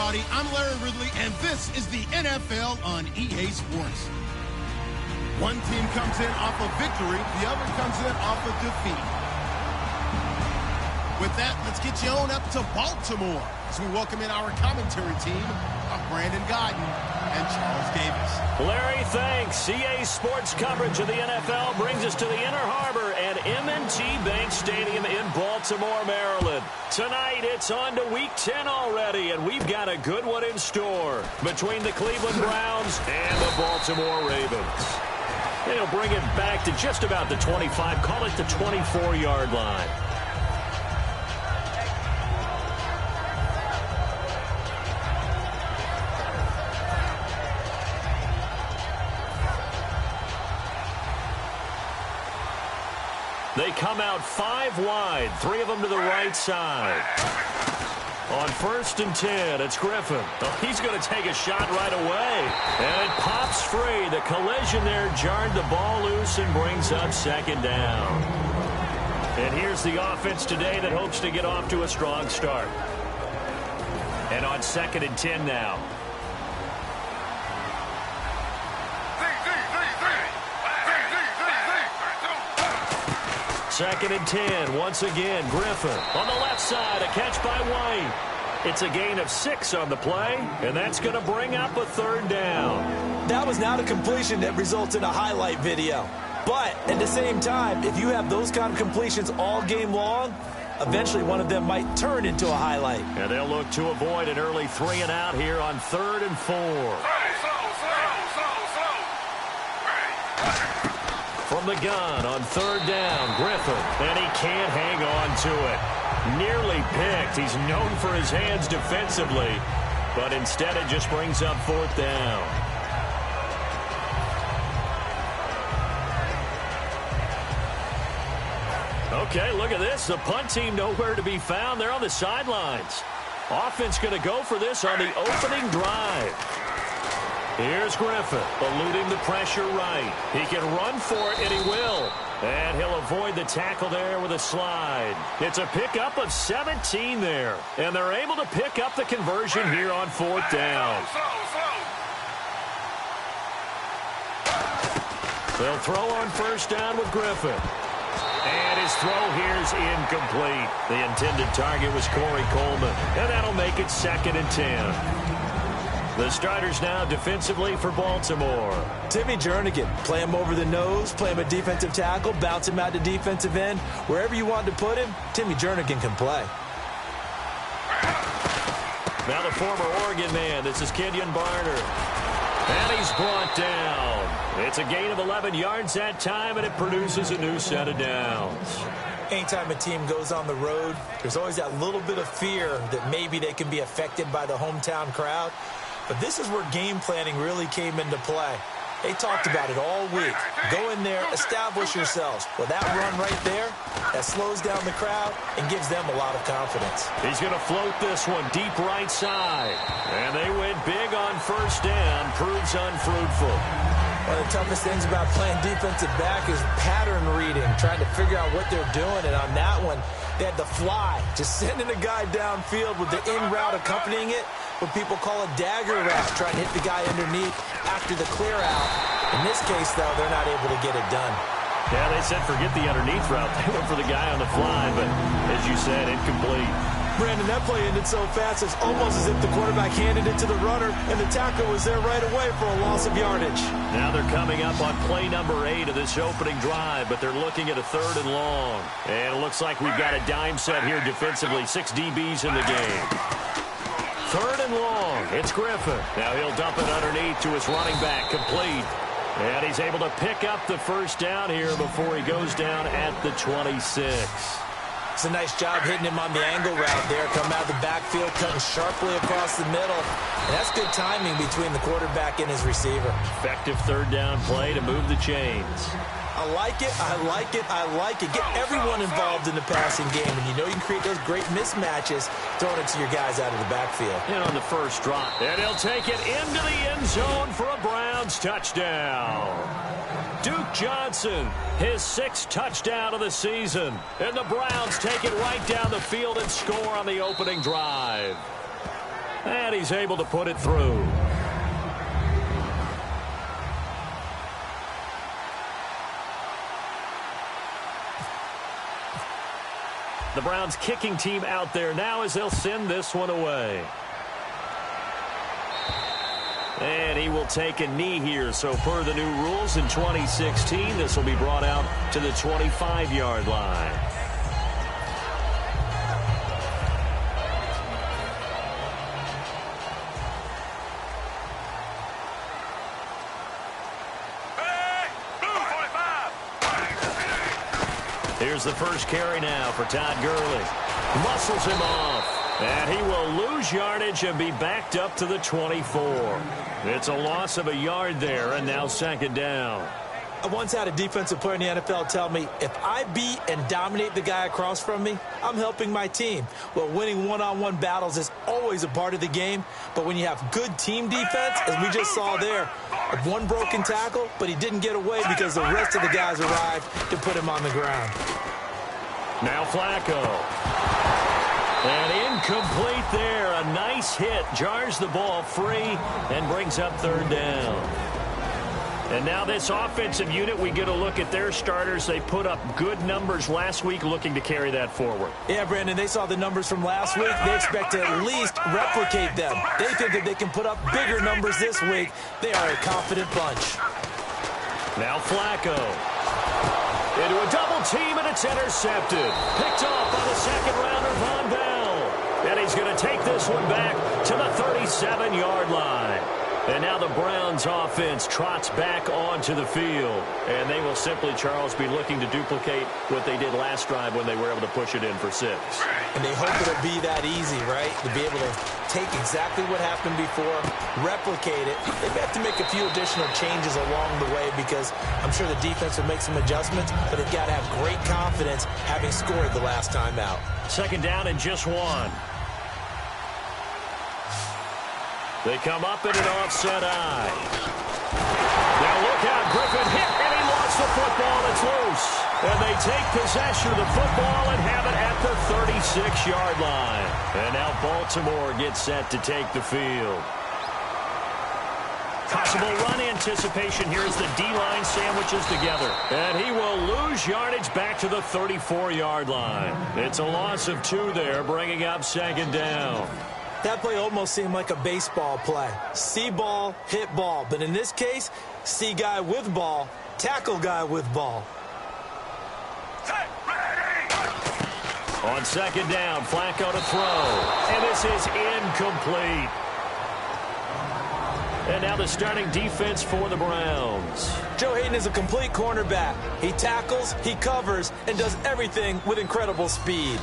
everybody. I'm Larry Ridley, and this is the NFL on EA Sports. One team comes in off a victory, the other comes in off a defeat. With that, let's get you on up to Baltimore as we welcome in our commentary team of Brandon Godden and Charles Davis. Larry, thanks. EA Sports coverage of the NFL brings us to the Inner Harbor at M&T Bank Stadium in Baltimore, Maryland. Tonight, it's on to Week 10 already, and we've got a good one in store between the Cleveland Browns and the Baltimore Ravens. They'll bring it back to just about the 25, call it the 24-yard line. They come out 5 wide, 3 of them to the right side. On 1st and 10, it's Griffin. Oh, he's going to take a shot right away. And it pops free. The collision there jarred the ball loose and brings up 2nd down. And here's the offense today that hopes to get off to a strong start. And on 2nd and 10 now. 2nd and 10, once again, Griffin. On the left side, a catch by White. It's a gain of 6 on the play, and that's going to bring up a 3rd down. That was not a completion that results in a highlight video. But at the same time, if you have those kind of completions all game long, eventually one of them might turn into a highlight. And they'll look to avoid an early 3 and out here on 3rd and 4. From the gun on 3rd down, Griffin, and he can't hang on to it. Nearly picked. He's known for his hands defensively, but instead it just brings up 4th down. Okay, look at this. The punt team nowhere to be found. They're on the sidelines. Offense going to go for this on the opening drive. Here's Griffin, eluding the pressure right. He can run for it, and he will. And he'll avoid the tackle there with a slide. It's a pickup of 17 there. And they're able to pick up the conversion here on 4th down. They'll throw on 1st down with Griffin. And his throw here's incomplete. The intended target was Corey Coleman. And that'll make it 2nd and 10. The starters now defensively for Baltimore. Timmy Jernigan, play him over the nose, play him a defensive tackle, bounce him out to defensive end. Wherever you want to put him, Timmy Jernigan can play. Now the former Oregon man, this is Kenyon Barner. And he's brought down. It's a gain of 11 yards that time, and it produces a new set of downs. Anytime a team goes on the road, there's always that little bit of fear that maybe they can be affected by the hometown crowd. But this is where game planning really came into play. They talked about it all week. Go in there, establish yourselves. Well, that run right there, that slows down the crowd and gives them a lot of confidence. He's going to float this one deep right side. And they went big on 1st down. Proves unfruitful. One of the toughest things about playing defensive back is pattern reading, trying to figure out what they're doing. And on that one, they had the fly, just sending a guy downfield with the in route accompanying it. What people call a dagger route, trying to hit the guy underneath after the clear out. In this case, though, they're not able to get it done. Yeah, they said forget the underneath route. They went for the guy on the fly, but as you said, incomplete. Brandon, that play ended so fast, it's almost as if the quarterback handed it to the runner, and the tackle was there right away for a loss of yardage. Now they're coming up on play number 8 of this opening drive, but they're looking at a 3rd and long. And it looks like we've got a dime set here defensively. 6 DBs in the game. 3rd and long. It's Griffin. Now he'll dump it underneath to his running back. Complete. And he's able to pick up the 1st down here before he goes down at the 26. It's a nice job hitting him on the angle route there. Coming out of the backfield, cutting sharply across the middle. And that's good timing between the quarterback and his receiver. Effective 3rd down play to move the chains. I like it, I like it, I like it. Get everyone involved in the passing game, and you know you can create those great mismatches throwing it to your guys out of the backfield. And on the first drop. And he'll take it into the end zone for a Browns touchdown. Duke Johnson, his 6th touchdown of the season. And the Browns take it right down the field and score on the opening drive. And he's able to put it through. The Browns kicking team out there now as they'll send this one away. And he will take a knee here. So per the new rules in 2016, this will be brought out to the 25-yard line. Here's the first carry now for Todd Gurley. Muscles him off. And he will lose yardage and be backed up to the 24. It's a loss of a yard there, and now second down. I once had a defensive player in the NFL tell me, if I beat and dominate the guy across from me, I'm helping my team. Well, winning one-on-one battles is always a part of the game, but when you have good team defense, as we just saw there, one broken tackle, but he didn't get away because the rest of the guys arrived to put him on the ground. Now Flacco. And incomplete there. A nice hit. Jars the ball free and brings up third down. And now this offensive unit, we get a look at their starters. They put up good numbers last week, looking to carry that forward. Yeah, Brandon, they saw the numbers from last week. They expect to at least replicate them. They think that they can put up bigger numbers this week. They are a confident bunch. Now Flacco. Into a double team, and it's intercepted. Picked off by the second-rounder, Von Bell. And he's going to take this one back to the 37-yard line. And now the Browns offense trots back onto the field. And they will simply, Charles, be looking to duplicate what they did last drive when they were able to push it in for 6. And they hope it'll be that easy, right? To be able to take exactly what happened before, replicate it. They've got to make a few additional changes along the way because I'm sure the defense will make some adjustments, but they've got to have great confidence having scored the last time out. Second down and just one. They come up in an offset eye. Now look out, Griffin hit, and he lost the football. It's loose. And they take possession of the football and have it at the 36-yard line. And now Baltimore gets set to take the field. Possible run anticipation here as the D-line sandwiches together. And he will lose yardage back to the 34-yard line. It's a loss of 2 there, bringing up second down. That play almost seemed like a baseball play. See ball, hit ball. But in this case, see guy with ball, tackle guy with ball. On second down, Flacco to throw. And this is incomplete. And now the starting defense for the Browns. Joe Hayden is a complete cornerback. He tackles, he covers, and does everything with incredible speed.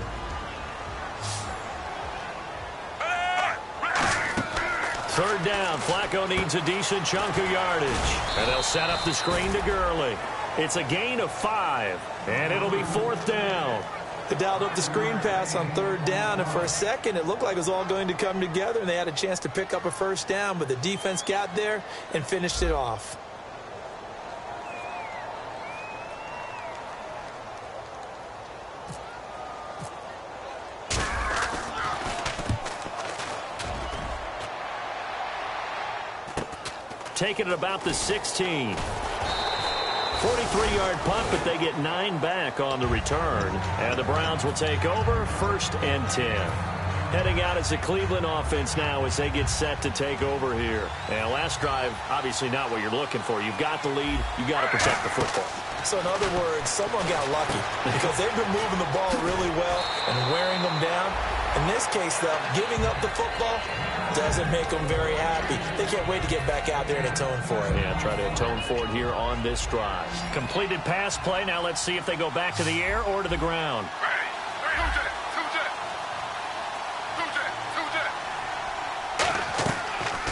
Third down, Flacco needs a decent chunk of yardage. And they'll set up the screen to Gurley. It's a gain of 5, and it'll be fourth down. They dialed up the screen pass on third down, and for a second it looked like it was all going to come together, and they had a chance to pick up a first down, but the defense got there and finished it off. Taking it about the 16. 43-yard punt, but they get 9 back on the return. And the Browns will take over, 1st and 10. Heading out as the Cleveland offense now as they get set to take over here. And last drive, obviously not what you're looking for. You've got the lead. You've got to protect the football. So in other words, someone got lucky because they've been moving the ball really well and wearing them down. In this case, though, giving up the football doesn't make them very happy. They can't wait to get back out there and atone for it. Yeah, try to atone for it here on this drive. Completed pass play. Now let's see if they go back to the air or to the ground.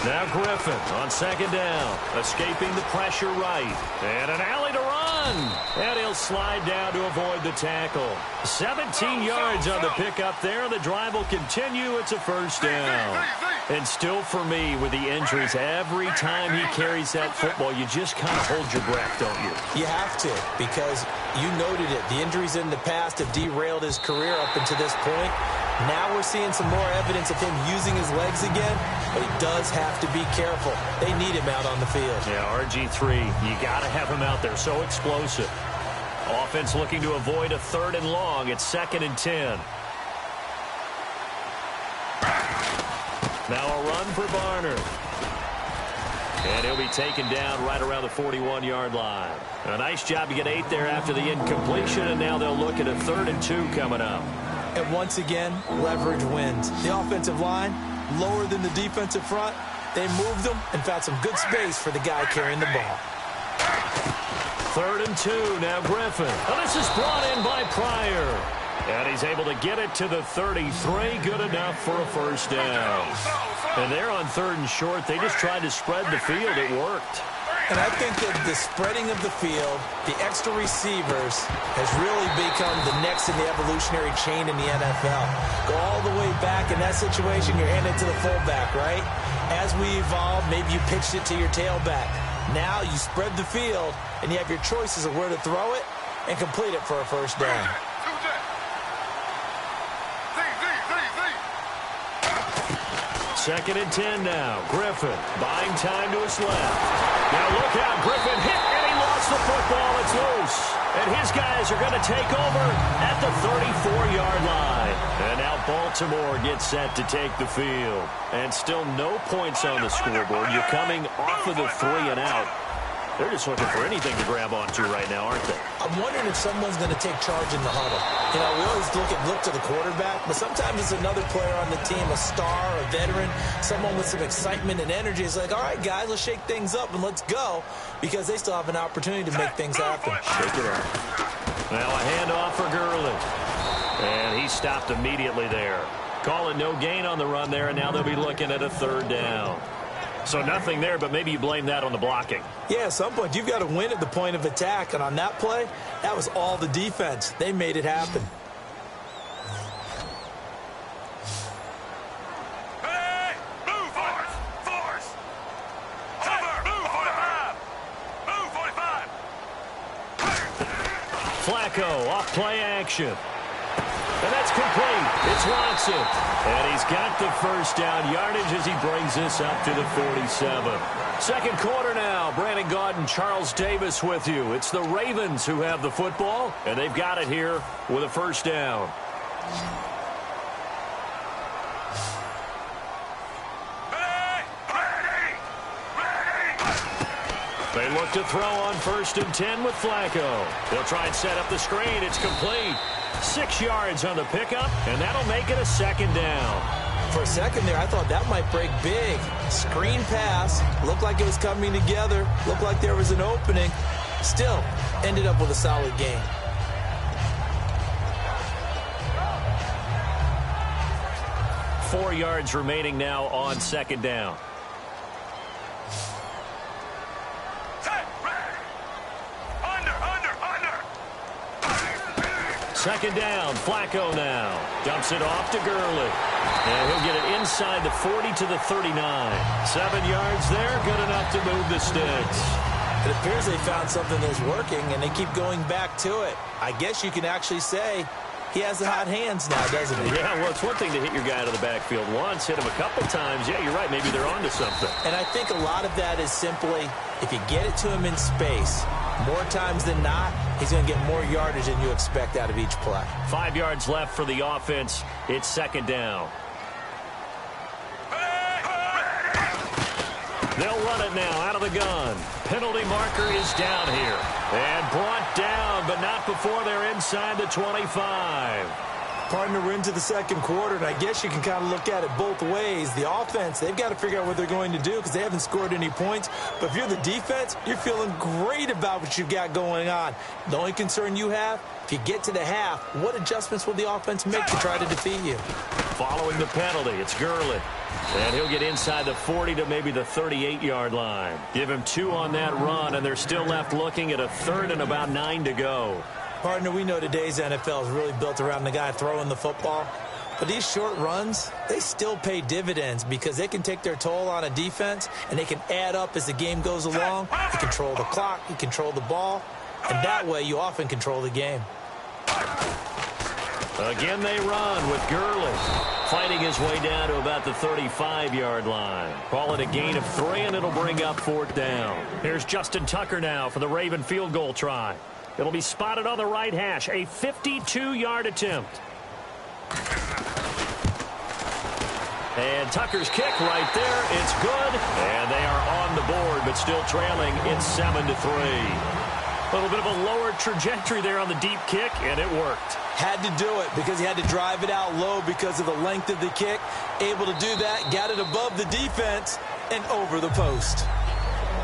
Now Griffin on second down, escaping the pressure right. And an alley to run. And he'll slide down to avoid the tackle. 17 yards on the pickup there. The drive will continue. It's a first down. And still for me, with the injuries, every time he carries that football, you just kind of hold your breath, don't you? You have to, because You noted it. The injuries in the past have derailed his career up until this point. Now we're seeing some more evidence of him using his legs again, but he does have to be careful. They need him out on the field. Yeah, RG3, you got to have him out there. So explosive. Offense looking to avoid a 3rd and long. It's 2nd and 10. Now a run for Barner. And he'll be taken down right around the 41-yard line. A nice job to get 8 there after the incompletion, and now they'll look at a 3rd and 2 coming up. And once again, leverage wins. The offensive line, lower than the defensive front. They moved them and found some good space for the guy carrying the ball. 3rd and 2, now Griffin. And this is brought in by Pryor. And he's able to get it to the 33. Good enough for a 1st down. And they're on 3rd and short. They just tried to spread the field. It worked. And I think that the spreading of the field, the extra receivers, has really become the next in the evolutionary chain in the NFL. Go all the way back in that situation, you're handing it to the fullback, right? As we evolve, maybe you pitched it to your tailback. Now you spread the field, and you have your choices of where to throw it and complete it for a 1st down. 2nd and 10 now. Griffin buying time to his left. Now look out. Griffin hit, and he lost the football. It's loose. And his guys are going to take over at the 34-yard line. And now Baltimore gets set to take the field. And still no points on the scoreboard. You're coming off of the 3 and out. They're just looking for anything to grab onto right now, aren't they? I'm wondering if someone's going to take charge in the huddle. You know, we always look to the quarterback, but sometimes it's another player on the team, a star, a veteran, someone with some excitement and energy. It's like, all right, guys, let's shake things up and let's go, because they still have an opportunity to make things happen. Shake it up. Now a handoff for Gurley. And he stopped immediately there. Calling no gain on the run there, and now they'll be looking at a 3rd down. So nothing there, but maybe you blame that on the blocking. Yeah, at some point, you've got to win at the point of attack. And on that play, that was all the defense. They made it happen. Hey! Move, force! Cover! Move, 45! Move, 45! Flacco, off play action. And that's complete. It's Watson. And he's got the 1st down yardage as he brings this up to the 47. 2nd quarter now. Brandon Gaudin and Charles Davis with you. It's the Ravens who have the football, and they've got it here with a 1st down. They look to throw on 1st and 10 with Flacco. They'll try and set up the screen. It's complete. 6 yards on the pickup, and that'll make it a 2nd down. For a second there, I thought that might break big. Screen pass. Looked like it was coming together. Looked like there was an opening. Still, ended up with a solid game. Four yards remaining now on 2nd down. Second down, Flacco now. Dumps it off to Gurley. And he'll get it inside the 40 to the 39. 7 yards there, good enough to move the sticks. It appears they found something that's working, and they keep going back to it. I guess you can actually say he has the hot hands now, doesn't he? Yeah, well, it's one thing to hit your guy out of the backfield once, hit him a couple times. Yeah, you're right, maybe they're onto something. And I think a lot of that is simply, if you get it to him in space, more times than not, he's going to get more yardage than you expect out of each play. 5 yards left for the offense. It's 2nd down. They'll run it now out of the gun. Penalty marker is down here. And brought down, but not before they're inside the 25. Partner, we're into the 2nd quarter, and I guess you can kind of look at it both ways. The offense, they've got to figure out what they're going to do because they haven't scored any points. But if you're the defense, you're feeling great about what you've got going on. The only concern you have, if you get to the half, what adjustments will the offense make to try to defeat you? Following the penalty, it's Gurley. And he'll get inside the 40 to maybe the 38-yard line. Give him 2 on that run, and they're still left looking at a 3rd and about 9 to go. Partner, we know today's NFL is really built around the guy throwing the football. But these short runs, they still pay dividends because they can take their toll on a defense, and they can add up as the game goes along. You control the clock, you control the ball. And that way, you often control the game. Again, they run with Gurley. Fighting his way down to about the 35-yard line. Call it a gain of 3, and it'll bring up 4th down. Here's Justin Tucker now for the Raven field goal try. It'll be spotted on the right hash. A 52-yard attempt. And Tucker's kick right there. It's good. And they are on the board, but still trailing. It's 7-3. A little bit of a lower trajectory there on the deep kick, and it worked. Had to do it because he had to drive it out low because of the length of the kick. Able to do that, got it above the defense and over the post.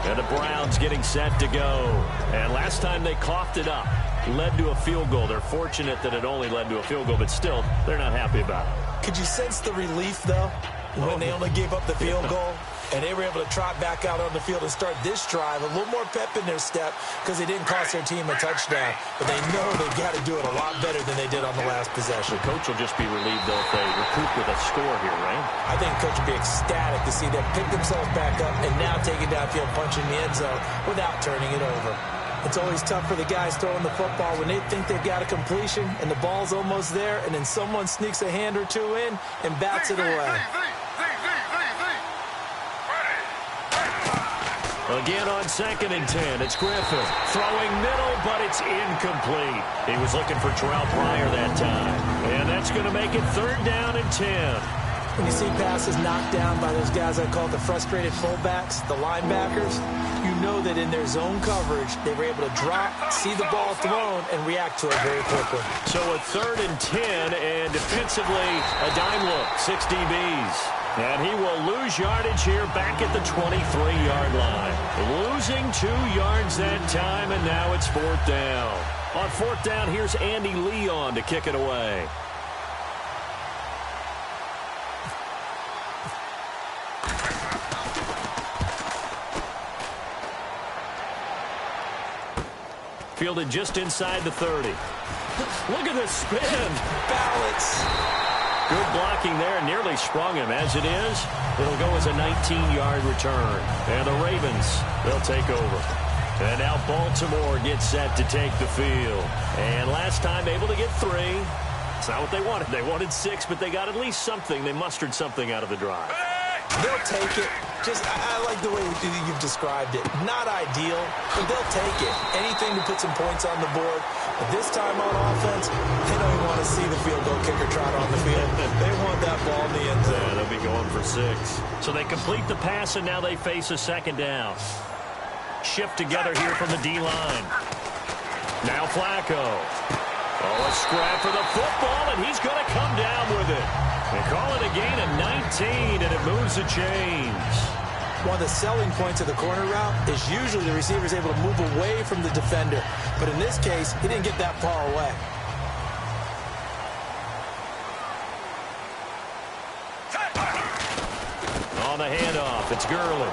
And the Browns getting set to go. And last time they coughed it up, led to a field goal. They're fortunate that it only led to a field goal, but still, they're not happy about it. Could you sense the relief, though, when they only gave up the field goal? And they were able to trot back out on the field and start this drive. A little more pep in their step because they didn't cost their team a touchdown. But they know they've got to do it a lot better than they did on the last possession. The coach will just be relieved, though, if they recoup with a score here, right? I think the coach will be ecstatic to see them pick themselves back up and now take it downfield, punching the end zone without turning it over. It's always tough for the guys throwing the football when they think they've got a completion and the ball's almost there, and then someone sneaks a hand or two in and bats it away. Again on 2nd and 10, it's Griffin. Throwing middle, but it's incomplete. He was looking for Terrell Pryor that time. And that's going to make it 3rd down and 10. When you see passes knocked down by those guys I call the frustrated fullbacks, the linebackers, you know that in their zone coverage, they were able to drop, see the ball thrown, and react to it very quickly. So a 3rd and 10, and defensively, a dime look, 6 DBs. And he will lose yardage here back at the 23-yard line. Losing 2 yards that time, and now it's 4th down. On 4th down, here's Andy Leon to kick it away. Fielded just inside the 30. Look at this spin. Balance. Good blocking there, nearly sprung him. As it is, it'll go as a 19-yard return. And the Ravens, they'll take over. And now Baltimore gets set to take the field. And last time able to get 3. It's not what they wanted. They wanted 6, but they got at least something. They mustered something out of the drive. They'll take it. I like the way you've described it. Not ideal, but they'll take it. Anything to put some points on the board. But this time on offense, they don't even want to see the field goal kicker trot on the field. They want that ball in the end zone. Yeah, they'll be going for 6. So they complete the pass, and now they face a 2nd down. Shift together here from the D-line. Now Flacco. Oh, a scrap for the football, and he's going to come down with it. They call it a gain of 19, and it moves the chains. One of the selling points of the corner route is usually the receiver is able to move away from the defender. But in this case, he didn't get that far away. On the handoff, it's Gurley.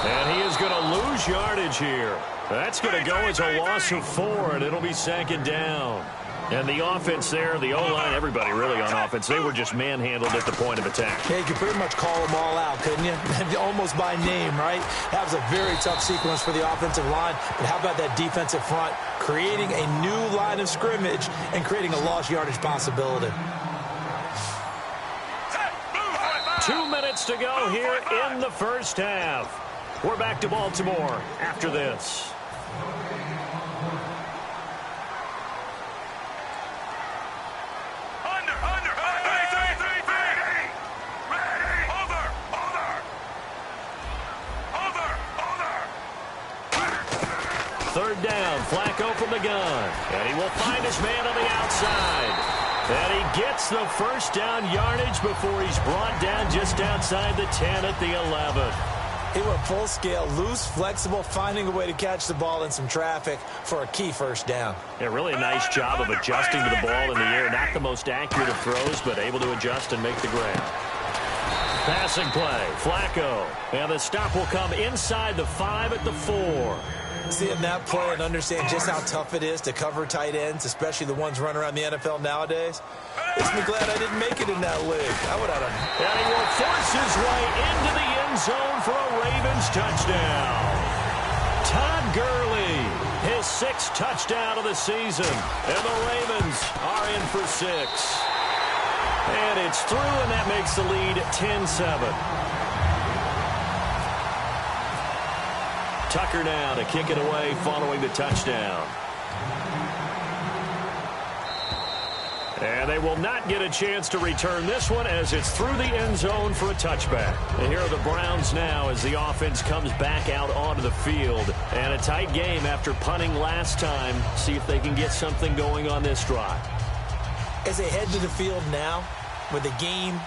And he is going to lose yardage here. That's going to go as a loss of 4, and it'll be 2nd down. And the offense there, the O-line, everybody really on offense, they were just manhandled at the point of attack. Yeah, you could pretty much call them all out, couldn't you? Almost by name, right? That was a very tough sequence for the offensive line. But how about that defensive front? Creating a new line of scrimmage and creating a lost yardage possibility. 2 minutes to go here in the first half. We're back to Baltimore after this. Third down, Flacco from the gun. And he will find his man on the outside. And he gets the first down yardage before he's brought down just outside the 10 at the 11. He went full scale, loose, flexible, finding a way to catch the ball in some traffic for a key first down. Yeah, really a nice job of adjusting to the ball in the air. Not the most accurate of throws, but able to adjust and make the grab. Passing play, Flacco. And the stop will come inside the 5 at the 4. Seeing that play and understand just how tough it is to cover tight ends, especially the ones running around the NFL nowadays, makes me glad I didn't make it in that league. I would have. And he will force his way into the end zone for a Ravens touchdown. Todd Gurley, his sixth touchdown of the season. And the Ravens are in for 6. And it's through, and that makes the lead 10-7. Tucker now to kick it away following the touchdown. And they will not get a chance to return this one as it's through the end zone for a touchback. And here are the Browns now as the offense comes back out onto the field. And a tight game after punting last time. See if they can get something going on this drive. As they head to the field now, with the game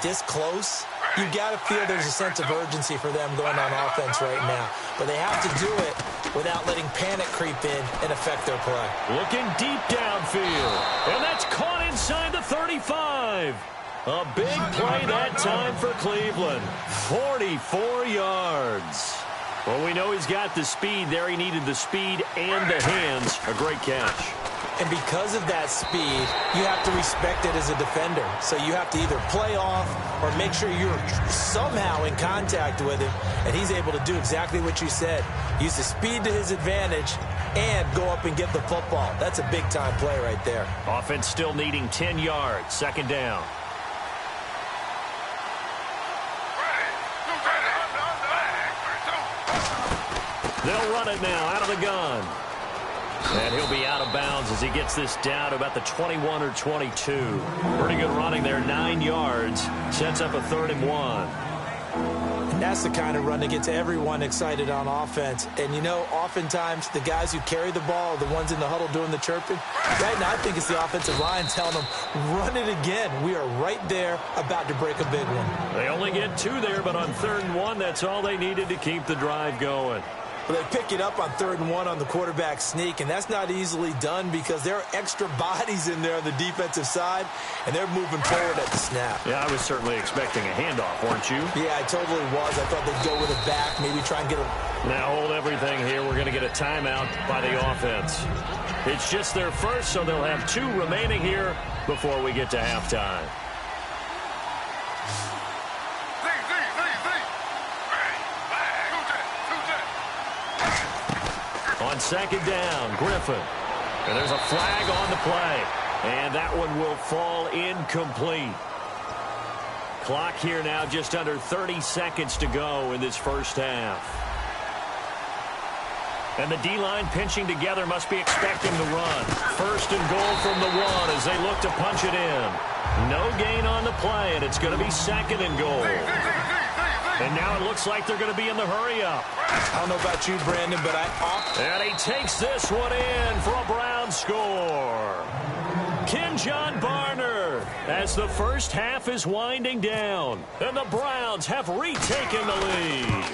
this close, you've got to feel there's a sense of urgency for them going on offense right now. But they have to do it without letting panic creep in and affect their play. Looking deep downfield. And that's caught inside the 35. A big play that time for Cleveland. 44 yards. Well, we know he's got the speed there. He needed the speed and the hands. A great catch. And because of that speed, you have to respect it as a defender. So you have to either play off or make sure you're somehow in contact with him. And he's able to do exactly what you said. Use the speed to his advantage and go up and get the football. That's a big-time play right there. Offense still needing 10 yards. Second down. They'll run it now out of the gun. And he'll be out of bounds as he gets this down to about the 21 or 22. Pretty good running there, 9 yards. Sets up a 3rd and 1. And that's the kind of run that gets everyone excited on offense. And, you know, oftentimes the guys who carry the ball are the ones in the huddle doing the chirping. Right now, I think it's the offensive line telling them, run it again. We are right there about to break a big one. They only get 2 there, but on 3rd and 1, that's all they needed to keep the drive going. But they pick it up on 3rd and 1 on the quarterback sneak, and that's not easily done because there are extra bodies in there on the defensive side, and they're moving forward at the snap. Yeah, I was certainly expecting a handoff, weren't you? Yeah, I totally was. I thought they'd go with it back, maybe try and get a... Now hold everything here. We're going to get a timeout by the offense. It's just their first, so they'll have 2 remaining here before we get to halftime. On second down, Griffin. And there's a flag on the play. And that one will fall incomplete. Clock here now just under 30 seconds to go in this first half. And the D-line pinching together must be expecting the run. 1st and goal from the 1 as they look to punch it in. No gain on the play, and it's going to be 2nd and goal. And now it looks like they're going to be in the hurry-up. I don't know about you, Brandon, but And he takes this one in for a Brown score. Kenjon Barner as the first half is winding down. And the Browns have retaken the lead.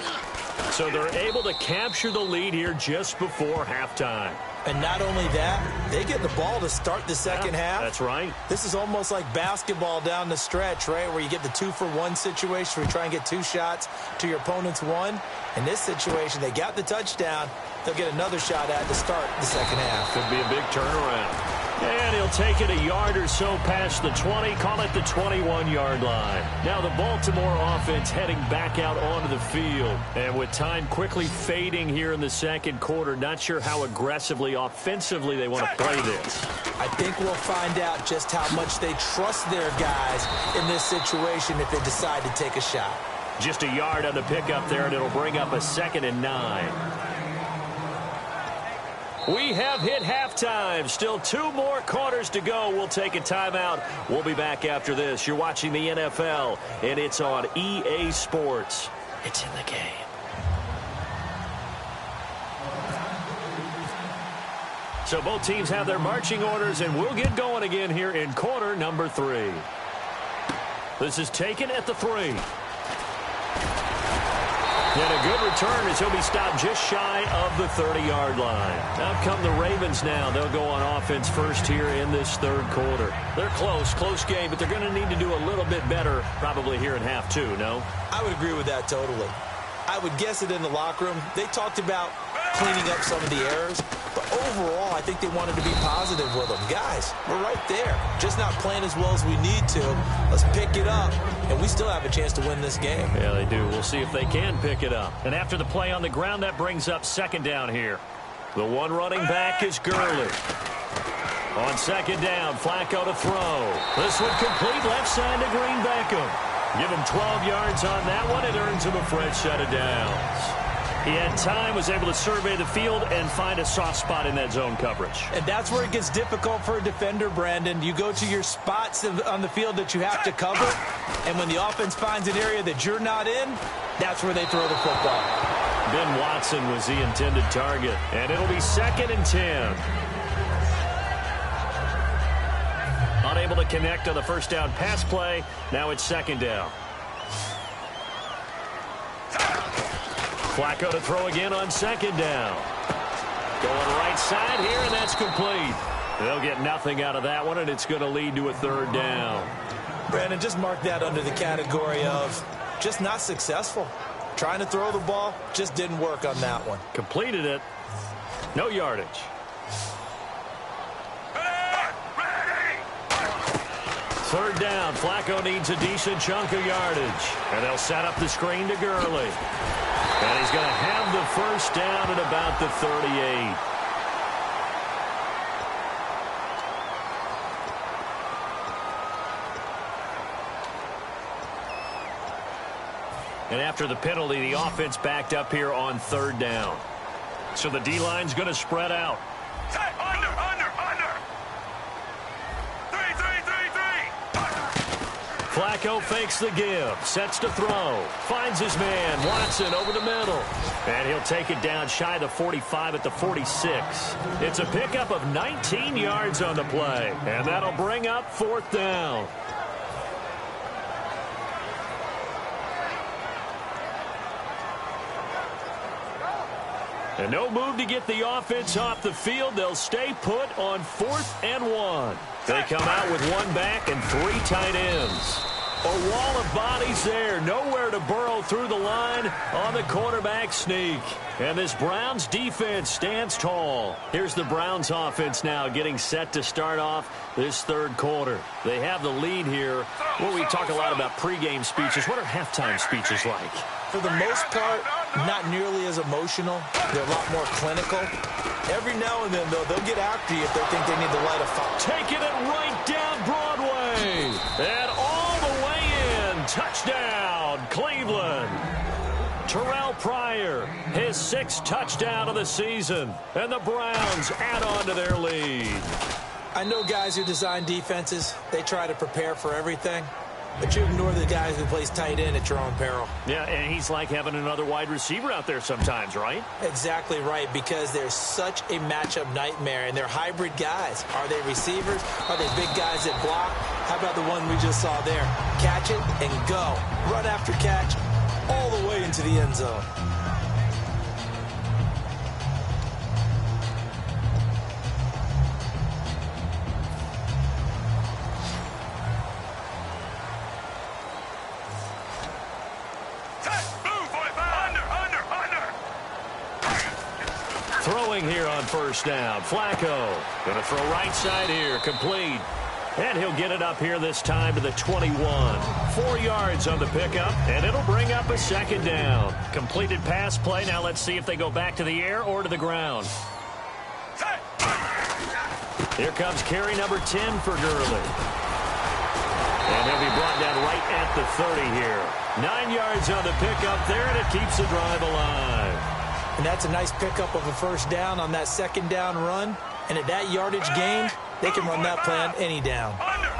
So they're able to capture the lead here just before halftime. And not only that, they get the ball to start the second half. That's right. This is almost like basketball down the stretch, right, where you get the 2-for-1 situation where you try and get 2 shots to your opponent's 1. In this situation, they got the touchdown. They'll get another shot at to start the second half. Could be a big turnaround. And he'll take it a yard or so past the 20, call it the 21-yard line. Now the Baltimore offense heading back out onto the field. And with time quickly fading here in the second quarter, not sure how aggressively, offensively they want to play this. I think we'll find out just how much they trust their guys in this situation if they decide to take a shot. Just a yard on the pickup there, and it'll bring up a 2nd and 9. We have hit halftime. Still 2 more quarters to go. We'll take a timeout. We'll be back after this. You're watching the NFL, and it's on EA Sports. It's in the game. So both teams have their marching orders, and we'll get going again here in quarter number 3. This is taken at the 3. And a good return as he'll be stopped just shy of the 30-yard line. Out come the Ravens now. They'll go on offense first here in this 3rd quarter. They're close game, but they're going to need to do a little bit better probably here in half 2, no? I would agree with that totally. I would guess it in the locker room. They talked about cleaning up some of the errors, but overall, I think they wanted to be positive with them. Guys, we're right there. Just not playing as well as we need to. Let's pick it up, and we still have a chance to win this game. Yeah, they do. We'll see if they can pick it up. And after the play on the ground, that brings up 2nd down here. The one running back is Gurley. On second down, Flacco to throw. This one complete left side to Green Beckham. Give him 12 yards on that one. It earns him a fresh set of downs. He had time, was able to survey the field and find a soft spot in that zone coverage. And that's where it gets difficult for a defender, Brandon. You go to your spots on the field that you have to cover, and when the offense finds an area that you're not in, that's where they throw the football. Ben Watson was the intended target, and it'll be 2nd and 10. Unable to connect on the first down pass play. Now it's 2nd down. Flacco to throw again on 2nd down. Going right side here, and that's complete. They'll get nothing out of that one, and it's going to lead to a 3rd down. Brandon, just mark that under the category of just not successful. Trying to throw the ball, just didn't work on that one. Completed it. No yardage. 3rd down. Flacco needs a decent chunk of yardage. And they'll set up the screen to Gurley. And he's going to have the first down at about the 38. And after the penalty, the offense backed up here on 3rd down. So the D-line's going to spread out. Under. 3. Flacco fakes the give, sets to throw, finds his man, Watson over the middle. And he'll take it down shy of the 45 at the 46. It's a pickup of 19 yards on the play, and that'll bring up 4th down. And no move to get the offense off the field. They'll stay put on 4th and 1. They come out with 1 back and 3 tight ends. A wall of bodies there. Nowhere to burrow through the line on the quarterback sneak. And this Browns defense stands tall. Here's the Browns offense now getting set to start off this 3rd quarter. They have the lead here. Well, we talk a lot about pregame speeches. What are halftime speeches like? For the most part, not nearly as emotional. They're a lot more clinical. Every now and then, though, they'll get after you if they think they need to light a fire. Taking it right down Broadway. And all the way in. Touchdown, Cleveland. Terrell Pryor, his 6th touchdown of the season. And the Browns add on to their lead. I know guys who design defenses, they try to prepare for everything. But you ignore the guys who plays tight end at your own peril. Yeah, and he's like having another wide receiver out there sometimes, right? Exactly right, because they're such a matchup nightmare, and they're hybrid guys. Are they receivers? Are they big guys that block? How about the one we just saw there? Catch it and go. Run after catch all the way into the end zone. Throwing here on 1st down. Flacco going to throw right side here. Complete. And he'll get it up here this time to the 21. 4 yards on the pickup, and it'll bring up a 2nd down. Completed pass play. Now let's see if they go back to the air or to the ground. Here comes carry number 10 for Gurley. And he'll be brought down right at the 30 here. 9 yards on the pickup there, and it keeps the drive alive. And that's a nice pickup of a 1st down on that 2nd down run. And at that yardage gained, they can run that play on any down. Under.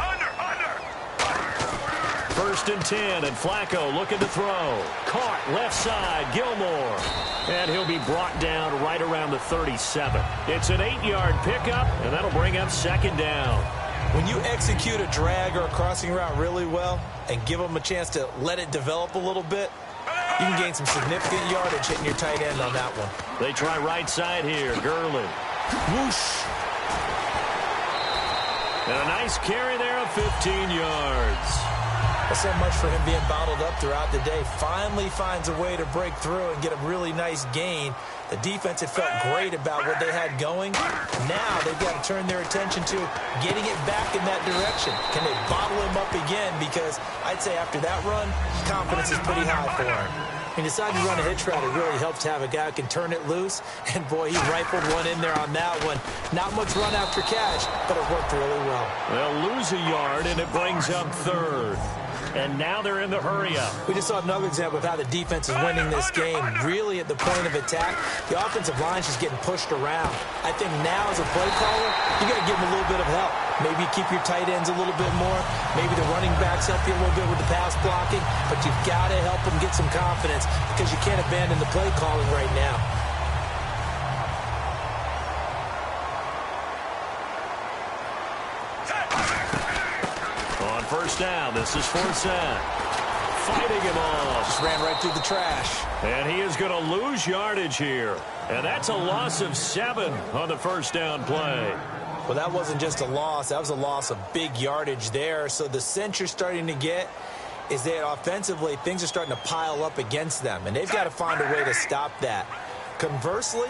1st and 10, and Flacco looking to throw. Caught left side, Gilmore. And he'll be brought down right around the 37. It's an 8-yard pickup, and that'll bring up 2nd down. When you execute a drag or a crossing route really well and give them a chance to let it develop a little bit, you can gain some significant yardage hitting your tight end on that one. They try right side here. Gurley. Whoosh. And a nice carry there of 15 yards. Well, so much for him being bottled up throughout the day. Finally finds a way to break through and get a really nice gain. The defense had felt great about what they had going. Now they've got to turn their attention to getting it back in that direction. Can they bottle him up again? Because I'd say after that run, confidence is pretty high for him. He decided to run a hitch route. It really helps to have a guy who can turn it loose. And, boy, he rifled one in there on that one. Not much run after catch, but it worked really well. They'll lose a yard, and it brings up third. And now they're in the hurry-up. We just saw another example of how the defense is winning this game. Really at the point of attack, the offensive line's just getting pushed around. I think now as a play caller, you got to give them a little bit of help. Maybe keep your tight ends a little bit more. Maybe the running backs help you a little bit with the pass blocking. But you've got to help them get some confidence because you can't abandon the play calling right now. On first down, this is Forsett. Fighting him off. Just ran right through the trash. And he is going to lose yardage here. And that's a loss of 7 on the first down play. Well, that wasn't just a loss. That was a loss of big yardage there. So the sense you're starting to get is that offensively, things are starting to pile up against them. And they've got to find a way to stop that. Conversely,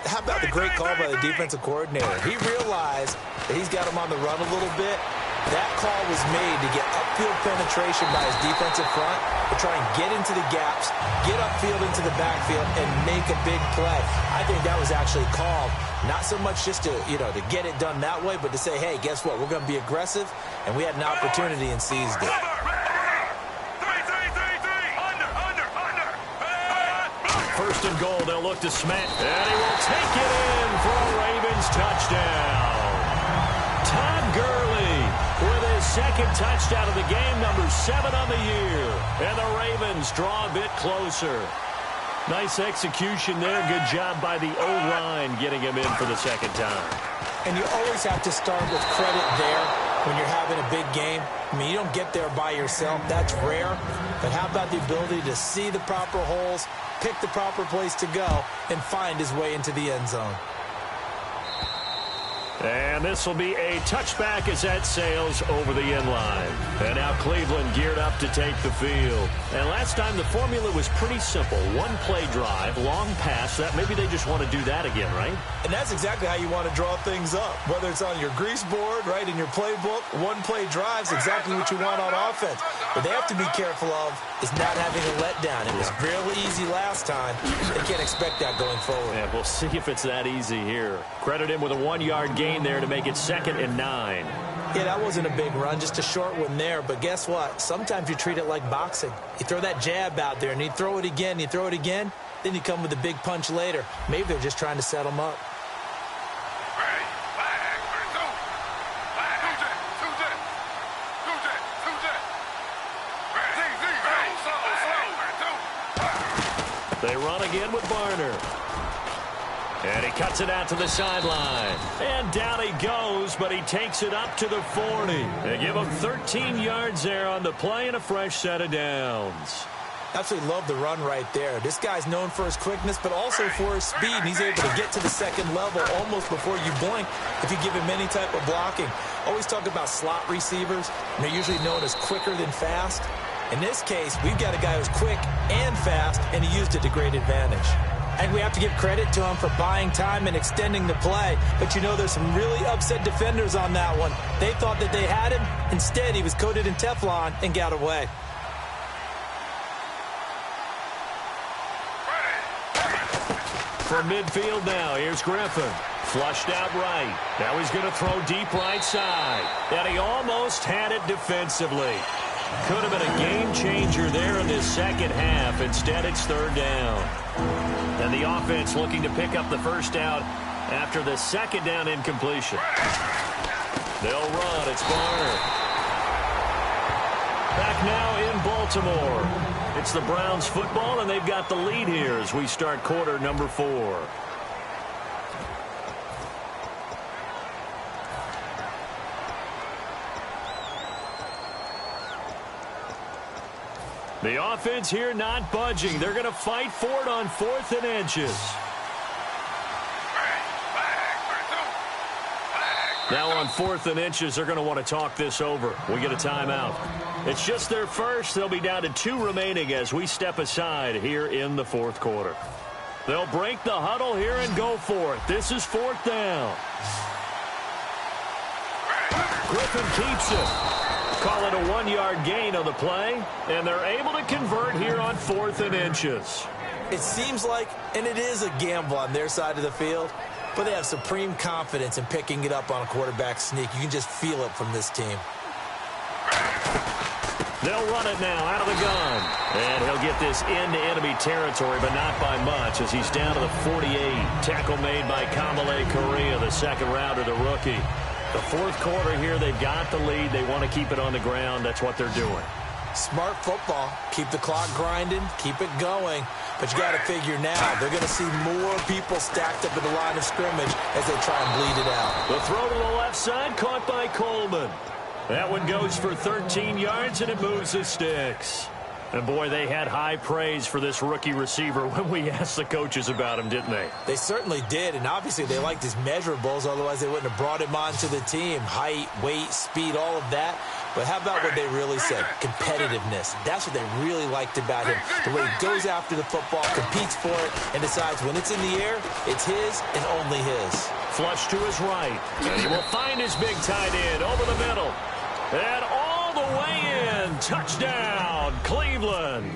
how about the great call by the defensive coordinator? He realized that he's got him on the run a little bit. That call was made to get upfield penetration by his defensive front to try and get into the gaps, get upfield into the backfield, and make a big play. I think that was actually called not so much just to, to get it done that way, but to say, hey, guess what? We're going to be aggressive, and we had an opportunity and seized it. First and goal, they'll look to Smith, and he will take it in for a Ravens touchdown. Todd Gurley with his second touchdown of the game, number 7 on the year. And the Ravens draw a bit closer. Nice execution there. Good job by the O-line getting him in for the second time. And you always have to start with credit there when you're having a big game. I mean, you don't get there by yourself. That's rare. But how about the ability to see the proper holes, pick the proper place to go, and find his way into the end zone? And this will be a touchback as that sails over the end line. And now Cleveland geared up to take the field. And last time the formula was pretty simple. One play drive, long pass. That maybe they just want to do that again, right? And that's exactly how you want to draw things up. Whether it's on your grease board, right, in your playbook, one play drive is exactly what you want on offense. What they have to be careful of is not having a letdown. It was really easy last time. They can't expect that going forward. And we'll see if it's that easy here. Credit him with a 1-yard gain there to make it 2nd and 9. Yeah, that wasn't a big run, just a short one there. But guess what? Sometimes you treat it like boxing. You throw that jab out there, and you throw it again, then you come with a big punch later. Maybe they're just trying to set them up. They run again with Barner. And he cuts it out to the sideline. And down he goes, but he takes it up to the 40. They give him 13 yards there on the play and a fresh set of downs. Absolutely love the run right there. This guy's known for his quickness, but also for his speed. And he's able to get to the second level almost before you blink if you give him any type of blocking. Always talk about slot receivers, and they're usually known as quicker than fast. In this case, we've got a guy who's quick and fast, and he used it to great advantage. And we have to give credit to him for buying time and extending the play. But there's some really upset defenders on that one. They thought that they had him. Instead, he was coated in Teflon and got away. From midfield now, here's Griffin. Flushed out right. Now he's going to throw deep right side. And he almost had it defensively. Could have been a game changer there in this second half. Instead, it's 3rd down. And the offense looking to pick up the first down after the second down incompletion. They'll run. It's Barner. Back now in Baltimore. It's the Browns football, and they've got the lead here as we start quarter number 4. The offense here not budging. They're going to fight for it on 4th and inches. Now on 4th and inches, they're going to want to talk this over. We get a timeout. It's just their first. They'll be down to 2 remaining as we step aside here in the 4th quarter. They'll break the huddle here and go for it. This is 4th down. Griffin keeps it. Call it a 1-yard gain on the play, and they're able to convert here on 4th and inches. It seems like, and it is a gamble on their side of the field, but they have supreme confidence in picking it up on a quarterback sneak. You can just feel it from this team. They'll run it now out of the gun. And he'll get this into enemy territory, but not by much, as he's down to the 48. Tackle made by Kamale Correa, the second rounder, the rookie. The 4th quarter here, they've got the lead. They want to keep it on the ground. That's what they're doing. Smart football. Keep the clock grinding. Keep it going. But you got to figure now, they're going to see more people stacked up in the line of scrimmage as they try and bleed it out. The throw to the left side, caught by Coleman. That one goes for 13 yards, and it moves the sticks. And, boy, they had high praise for this rookie receiver when we asked the coaches about him, didn't they? They certainly did, and obviously they liked his measurables. Otherwise, they wouldn't have brought him onto the team. Height, weight, speed, all of that. But how about what they really said? Competitiveness. That's what they really liked about him. The way he goes after the football, competes for it, and decides when it's in the air, it's his and only his. Flush to his right. And he will find his big tight end over the middle. And all the way in. Touchdown, Cleveland.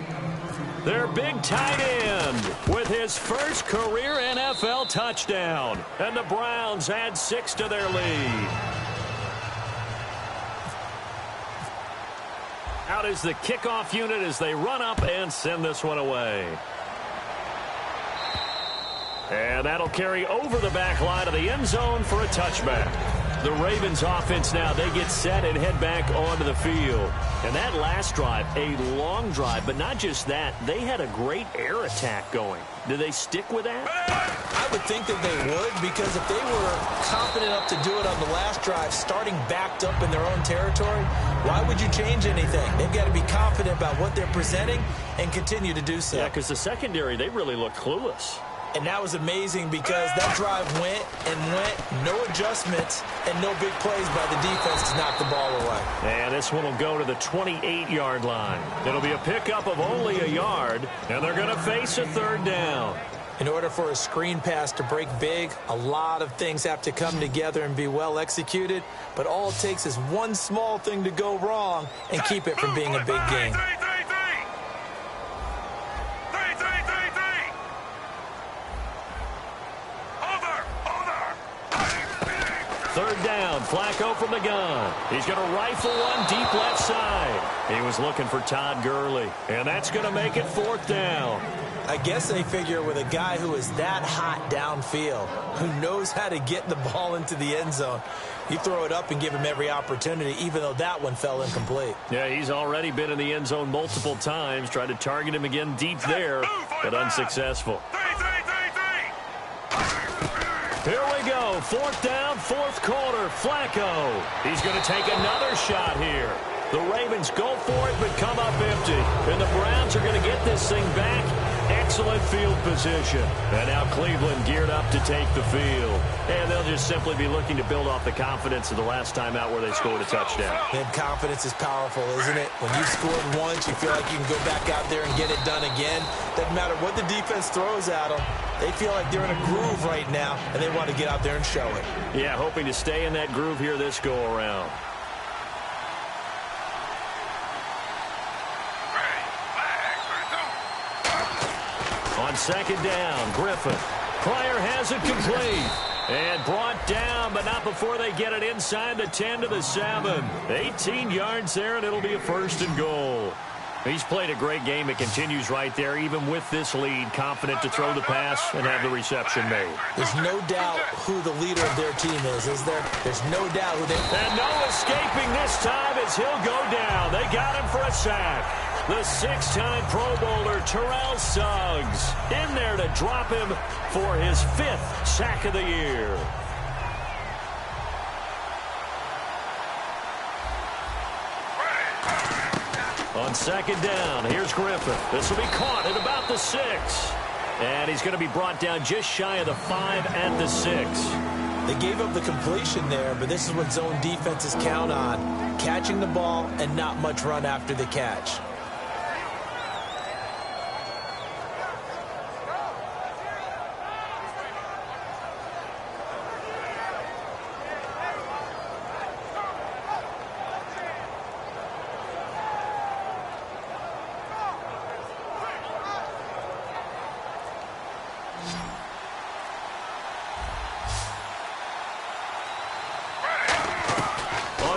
Their big tight end with his first career NFL touchdown. And the Browns add 6 to their lead. Out is the kickoff unit as they run up and send this one away. And that'll carry over the back line of the end zone for a touchback. The Ravens offense now, they get set and head back onto the field. And that last drive, a long drive, but not just that, they had a great air attack going. Do they stick with that? I would think that they would, because if they were confident enough to do it on the last drive, starting backed up in their own territory, why would you change anything? They've got to be confident about what they're presenting and continue to do so. Yeah, because the secondary, they really look clueless. And that was amazing because that drive went and went, no adjustments, and no big plays by the defense to knock the ball away. And this one will go to the 28-yard line. It'll be a pickup of only a yard, and they're going to face a 3rd down. In order for a screen pass to break big, a lot of things have to come together and be well executed, but all it takes is one small thing to go wrong and keep it from being a big game. Third down, Flacco from the gun. He's going to rifle one deep left side. He was looking for Todd Gurley, and that's going to make it 4th down. I guess they figure with a guy who is that hot downfield, who knows how to get the ball into the end zone, you throw it up and give him every opportunity, even though that one fell incomplete. Yeah, he's already been in the end zone multiple times, tried to target him again deep there, but unsuccessful. Here we go, 4th down, 4th quarter, Flacco. He's going to take another shot here. The Ravens go for it, but come up empty. And the Browns are going to get this thing back. Excellent field position. And now Cleveland geared up to take the field. And they'll just simply be looking to build off the confidence of the last time out where they scored a touchdown. And confidence is powerful, isn't it? When you've scored once, you feel like you can go back out there and get it done again. Doesn't matter what the defense throws at them. They feel like they're in a groove right now, and they want to get out there and show it. Yeah, hoping to stay in that groove here this go-around. On 2nd down, Griffin. Pryor has it complete. And brought down, but not before they get it inside the 10 to the 7. 18 yards there, and it'll be a 1st and goal. He's played a great game. It continues right there, even with this lead, confident to throw the pass and have the reception made. There's no doubt who the leader of their team is there? There's no doubt who they... And no escaping this time as he'll go down. They got him for a sack. The 6-time Pro Bowler, Terrell Suggs, in there to drop him for his 5th sack of the year. On 2nd down, here's Griffin. This will be caught at about the 6. And he's going to be brought down just shy of the 5 at the 6. They gave up the completion there, but this is what zone defenses count on. Catching the ball and not much run after the catch.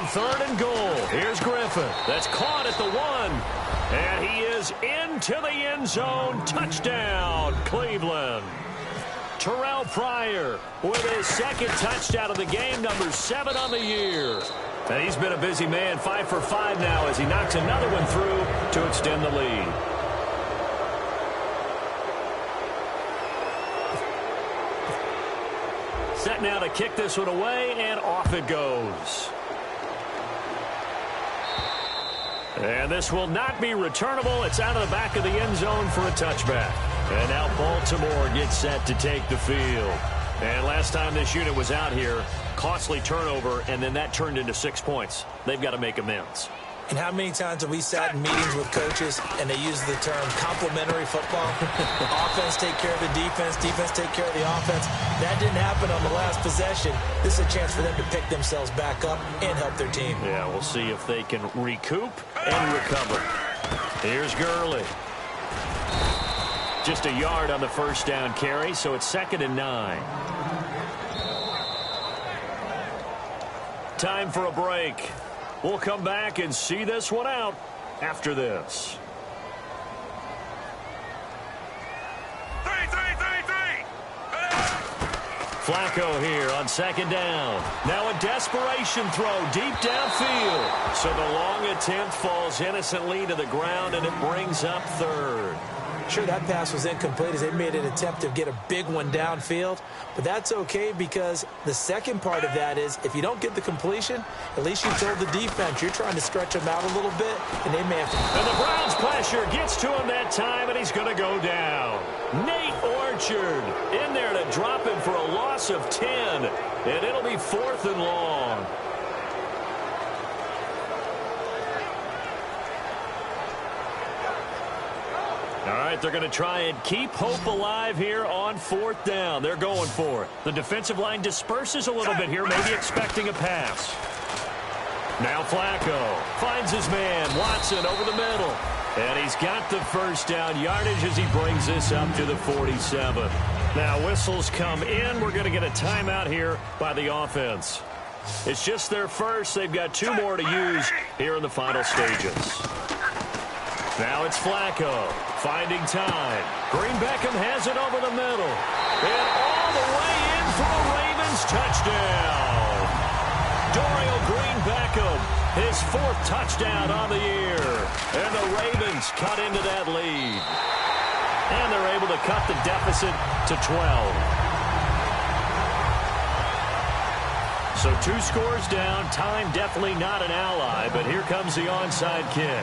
third and goal. Here's Griffin. That's caught at the 1. And he is into the end zone. Touchdown, Cleveland. Terrell Pryor with his second touchdown of the game, number 7 on the year. And he's been a busy man, 5 for 5 now as he knocks another one through to extend the lead. Set now to kick this one away, and off it goes. And this will not be returnable. It's out of the back of the end zone for a touchback. And now Baltimore gets set to take the field. And last time this unit was out here, costly turnover, and then that turned into 6 points. They've got to make amends. And how many times have we sat in meetings with coaches and they use the term complementary football? Offense take care of the defense, defense take care of the offense. That didn't happen on the last possession. This is a chance for them to pick themselves back up and help their team. Yeah, we'll see if they can recoup and recover. Here's Gurley. Just a yard on the first down carry, so it's 2nd and 9. Time for a break. We'll come back and see this one out after this. 3. Flacco here on 2nd down. Now a desperation throw deep downfield. So the long attempt falls innocently to the ground, and it brings up 3rd. Sure, that pass was incomplete as they made an attempt to get a big one downfield. But that's okay because the second part of that is if you don't get the completion, at least you told the defense you're trying to stretch them out a little bit, and they may have to. And the Browns pressure gets to him that time, and he's going to go down. Nate Orchard in there to drop him for a loss of 10. And it'll be 4th and long. All right, they're going to try and keep hope alive here on 4th down. They're going for it. The defensive line disperses a little bit here, maybe expecting a pass. Now Flacco finds his man, Watson, over the middle. And he's got the first down yardage as he brings this up to the 47. Now whistles come in. We're going to get a timeout here by the offense. It's just their first. They've got 2 more to use here in the final stages. Now it's Flacco finding time. Green Beckham has it over the middle. And all the way in for a Ravens touchdown. Dorial Green Beckham, his 4th touchdown on the year. And the Ravens cut into that lead. And they're able to cut the deficit to 12. So 2 scores down. Time definitely not an ally, but here comes the onside kick.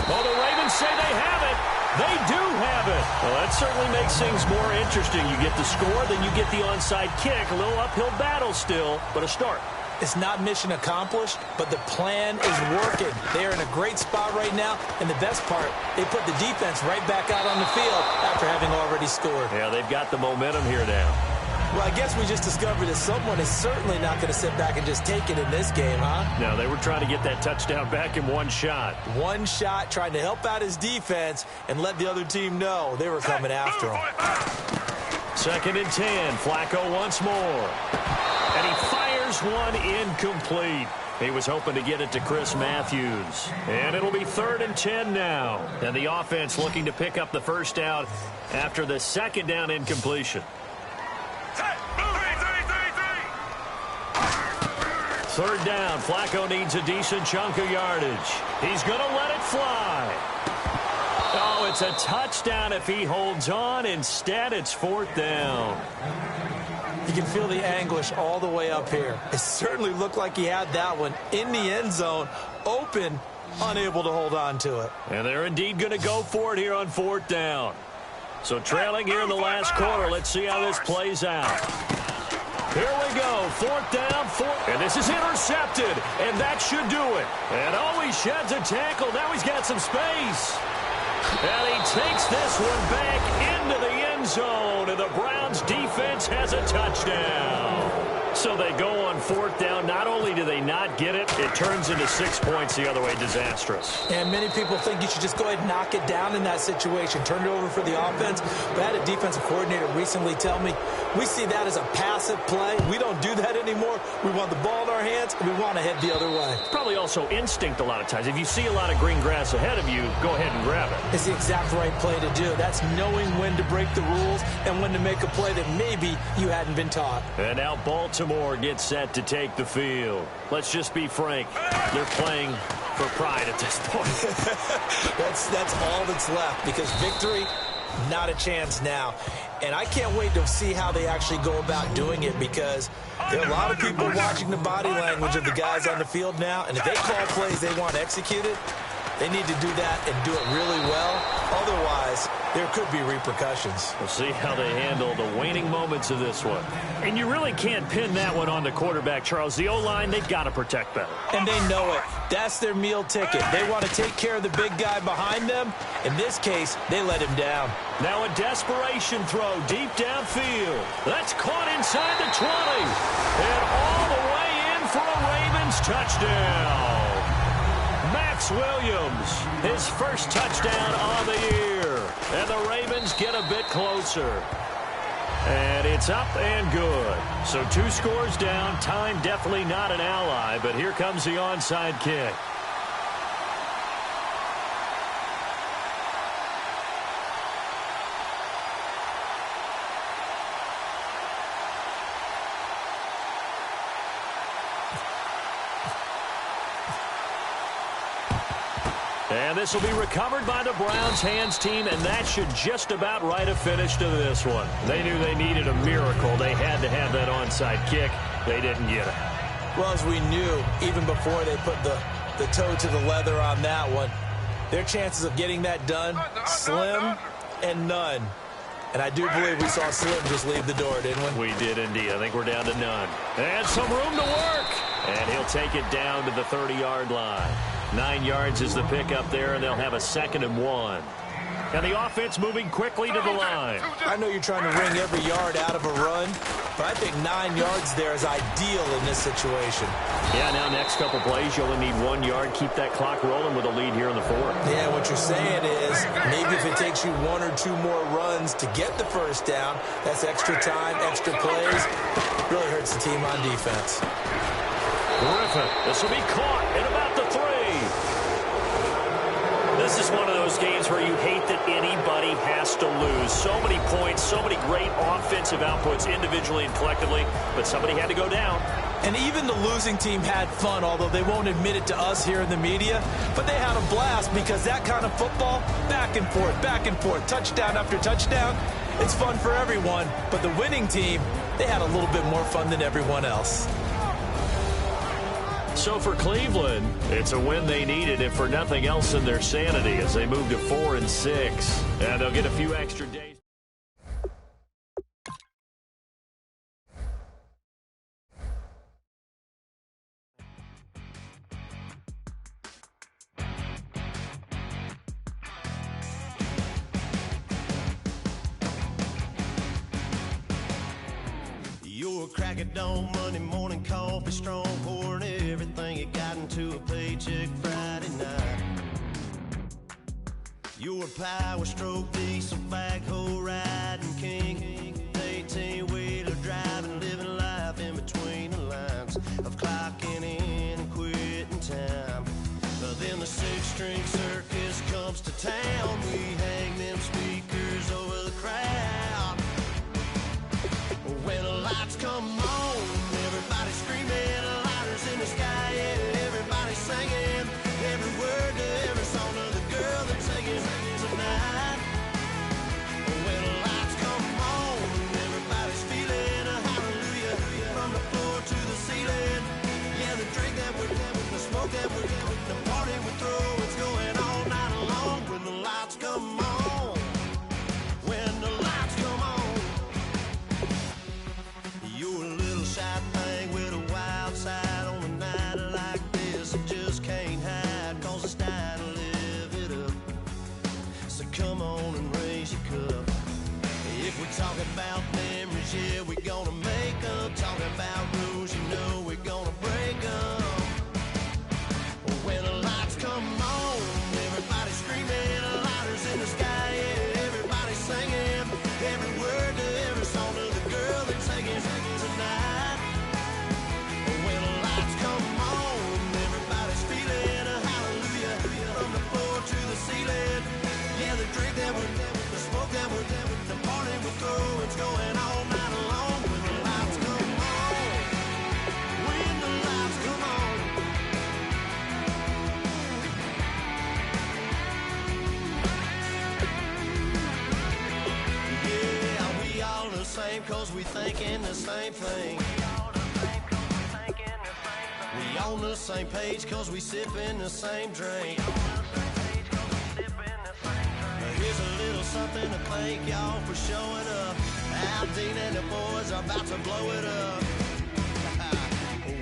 Well, the Ravens say they have it. They do have it. Well, that certainly makes things more interesting. You get the score, then you get the onside kick. A little uphill battle still, but a start. It's not mission accomplished, but the plan is working. They are in a great spot right now, and the best part, they put the defense right back out on the field after having already scored. Yeah, they've got the momentum here now. Well, I guess we just discovered that someone is certainly not going to sit back and just take it in this game, huh? No, they were trying to get that touchdown back in one shot. One shot, trying to help out his defense and let the other team know they were coming after him. 2nd and 10. Flacco once more. And he fires one incomplete. He was hoping to get it to Chris Matthews. And it'll be 3rd and 10 now. And the offense looking to pick up the first down after the 2nd down incompletion. 3rd down. Flacco needs a decent chunk of yardage. He's going to let it fly. Oh, it's a touchdown if he holds on. Instead, it's 4th down. You can feel the anguish all the way up here. It certainly looked like he had that one in the end zone, open, unable to hold on to it. And they're indeed going to go for it here on 4th down. So trailing here in the last quarter. Let's see how this plays out. Here we go. 4th down, 4th. And this is intercepted. And that should do it. And oh, he sheds a tackle. Now he's got some space. And he takes this one back into the end zone. And the Browns defense has a touchdown. So they go on 4th down. Not only do they not get it, it turns into 6 points the other way. Disastrous. And many people think you should just go ahead and knock it down in that situation. Turn it over for the offense. But I had a defensive coordinator recently tell me, We see that as a passive play. We don't do that anymore. We want the ball in our hands, and we want to head the other way. Probably also instinct a lot of times. If you see a lot of green grass ahead of you, go ahead and grab it. It's the exact right play to do. That's knowing when to break the rules and when to make a play that maybe you hadn't been taught. And now Baltimore gets set to take the field. Let's just be frank. They're playing for pride at this point. That's all that's left, because victory, not a chance now. And I can't wait to see how they actually go about doing it, because there are a lot of people watching the body language of the guys on the field now, and if they call plays they want executed, they need to do that and do it really well. Otherwise, there could be repercussions. We'll see how they handle the waning moments of this one. And you really can't pin that one on the quarterback, Charles. The O-line, they've got to protect better. And they know it. That's their meal ticket. They want to take care of the big guy behind them. In this case, they let him down. Now a desperation throw deep downfield. That's caught inside the 20. And all the way in for a Ravens touchdown. Max Williams, his first touchdown on the year. And the Ravens get a bit closer. And it's up and good. So 2 scores down. Time definitely not an ally, but here comes the onside kick. And this will be recovered by the Browns hands team, and that should just about write a finish to this one. They knew they needed a miracle. They had to have that onside kick. They didn't get it. Well, as we knew, even before they put the toe to the leather on that one, their chances of getting that done, slim and none. And I do believe we saw Slim just leave the door, didn't we? We did indeed. I think we're down to none. And some room to work. And he'll take it down to the 30-yard line. 9 yards is the pickup there, and they'll have a 2nd and 1. And the offense moving quickly to the line. I know you're trying to wring every yard out of a run, but I think 9 yards there is ideal in this situation. Yeah, now next couple plays, you only need 1 yard. Keep that clock rolling with a lead here in the 4th. Yeah, what you're saying is maybe if it takes you 1 or 2 more runs to get the first down, that's extra time, extra plays. Really hurts the team on defense. Griffin, this will be caught at about the 3. This is one of those games where you hate that anybody has to lose. So many points, so many great offensive outputs individually and collectively, but somebody had to go down. And even the losing team had fun, although they won't admit it to us here in the media. But they had a blast, because that kind of football, back and forth, touchdown after touchdown, it's fun for everyone. But the winning team, they had a little bit more fun than everyone else. So for Cleveland, it's a win they needed, if for nothing else in their sanity, as they move to 4 and 6. And they'll get a few extra days. Your crack at dawn, Monday morning coffee, strong pouring everything you got into a paycheck Friday night. Your power stroke, diesel backhoe riding king, 18-wheeler driving, living life in between the lines of clocking in and quitting time. Then the 6-string circus comes to town. We hang them speakers over the crowd. When the lights come on, everybody screaming, lighters in the sky, yeah, everybody singing, every word to every song of the girl that's singing tonight. When the lights come on, everybody's feeling a hallelujah, from the floor to the ceiling. Yeah, the drink that we're having, the smoke that we're having, the party we throw, it's going all night long when the lights come on. thinking the same thing. We on the same page cause we sipping the same drink. Here's a little something to thank y'all for showing up. Aldine and the boys are about to blow it up.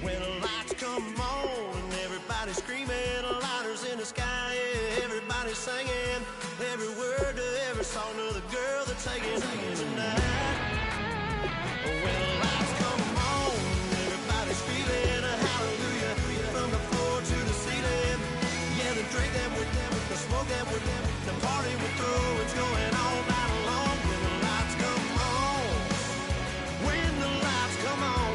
When the lights come on and everybody's screaming, lighters in the sky, yeah, everybody's singing every word to every song of the girl they're taking home tonight. When the lights come on, everybody's screaming a hallelujah from the floor to the ceiling. Yeah, the drink that we're them, the smoke that we're them, the party we're through, it's going all night long. When the lights come on, when the lights come on,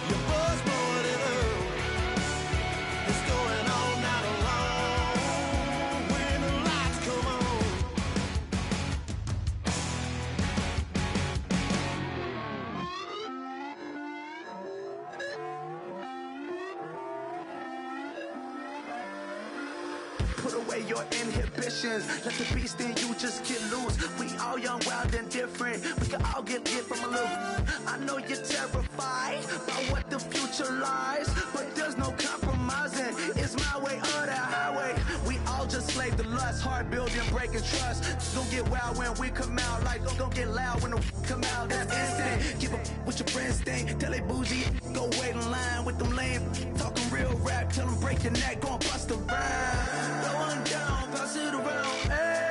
your buzz blowing it up. It's going all night long. When the lights come on. Put away your inhibitions, let the beast in you just get loose. We all young, wild, and different. We can all get lit from a little. I know you're terrified by what the future lies, but there's no compromising. It's my way or the highway. We all just slave to lust, hard building, breaking trust. Don't get wild when we come out, like don't get loud when the come out. That's instant. Keep up with your friends thing, tell they bougie, go wait in line with them lame. Talking real rap, tell them break your neck, go and bust a rhyme. Going down, pass it around, hey.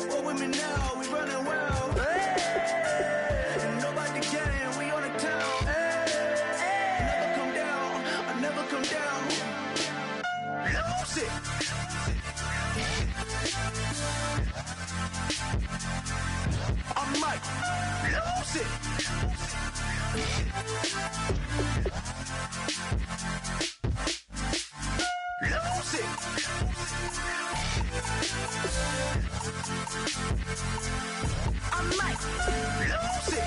What with me now, we running wild, hey. And nobody can, we on the town, hey. Never come down, I never come down. Lose it. I might lose it. Lose it. I might lose it.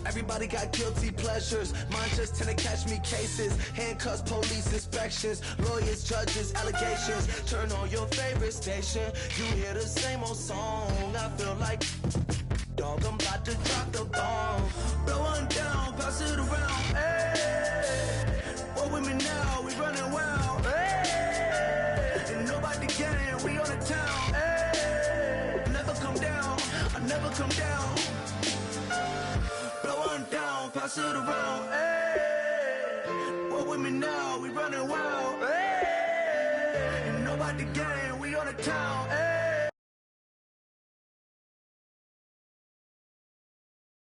Everybody got guilty pleasures. Mine just tend to catch me cases. Handcuffs, police inspections, lawyers, judges, allegations. Turn on your favorite station. You hear the same old song. I feel like dog, I'm about to drop the bomb. Blow one down, pass it around. Hey, what with me now? We running wild. Hey, and nobody can. We on the town. Hey, never come down. I never come down. Blow one down, pass it around. Hey, what with me now? We running wild. Hey, and nobody can. We on the town. Hey.